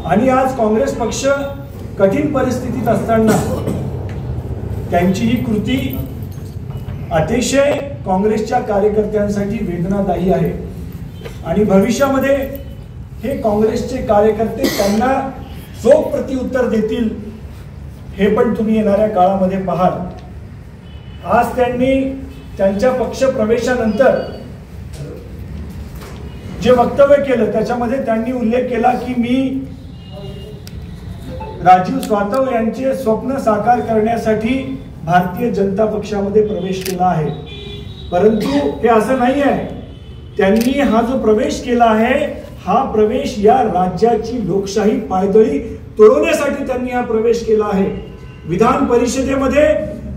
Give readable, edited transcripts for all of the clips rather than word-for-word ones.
आणि आज काँग्रेस पक्ष कठीण परिस्थितीत असताना त्यांची ही कृती अतिशय काँग्रेसच्या कार्यकर्त्यांसाठी वेदनादायी आहे आणि भविष्यामध्ये हे काँग्रेसचे कार्यकर्ते त्यांना चोख प्रत्युत्तर देतील हे पण तुम्ही येणाऱ्या काळामध्ये पाहाल। आज त्यांनी त्यांच्या पक्ष प्रवेशानंतर जे वक्तव्य केलं त्याच्यामध्ये त्यांनी उल्लेख केला की मी राजीव सातव यांचे स्वप्न साकार करण्यासाठी भारतीय जनता पक्षामध्ये प्रवेश केला आहे। परंतु हे असं नाही आहे, त्यांनी हा जो प्रवेश केला आहे हा प्रवेश या राज्याची लोकशाही पायदळी तोडवण्यासाठी त्यांनी हा प्रवेश केला आहे। विधान परिषदेमध्ये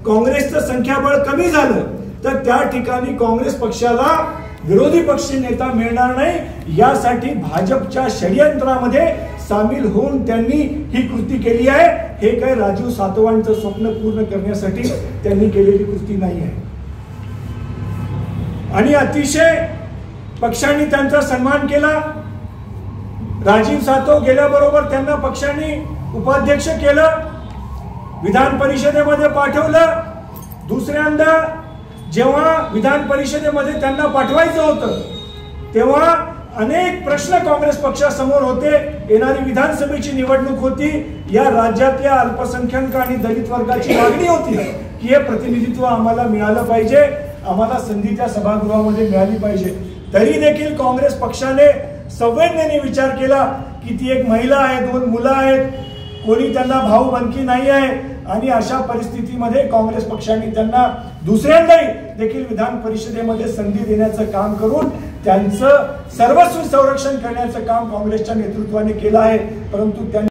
काँग्रेसचं संख्याबळ कमी झालं तर त्या ठिकाणी काँग्रेस पक्षाला विरोधी पक्ष नेता मिळणार नाही यासाठी भाजपच्या षडयंत्रामध्ये सामील होऊन त्यांनी ही कृती केली आहे। हे काय राजीव सातवांचं स्वप्न पूर्ण करण्यासाठी त्यांनी केलेली कृती नाही आहे आणि अतिशय पक्षांनी त्यांचा सन्मान केला। राजीव सातव गेल्याबरोबर त्यांना पक्षांनी उपाध्यक्ष केलं, विधान परिषदेमध्ये पाठवलं। दुसऱ्यांदा जेव्हा विधान परिषदेमध्ये त्यांना पाठवायचं होतं तेव्हा अनेक प्रश्न काँग्रेस पक्षासमोर होते। येणारी विधानसभेची निवडणूक होती, या राज्यातल्या अल्पसंख्याक आणि दलित वर्गाची मागणी होती की हे प्रतिनिधित्व आम्हाला मिळालं पाहिजे, आम्हाला संधी त्या सभागृहामध्ये मिळाली पाहिजे। तरी देखील काँग्रेस पक्षाने संवेदनेने विचार केला की ती एक महिला आहे, 2 मुलं आहेत, कोणी त्यांना भाऊ बनकी नाही आहे आणि अशा परिस्थितीमध्ये काँग्रेस पक्षाने त्यांना दुसऱ्यांदाही देखील विधान परिषदेमध्ये संधी देण्याचं काम करून त्यांचं सर्वस्व संरक्षण करण्याचं काम काँग्रेसच्या नेतृत्वाने केलं आहे। परंतु त्यांनी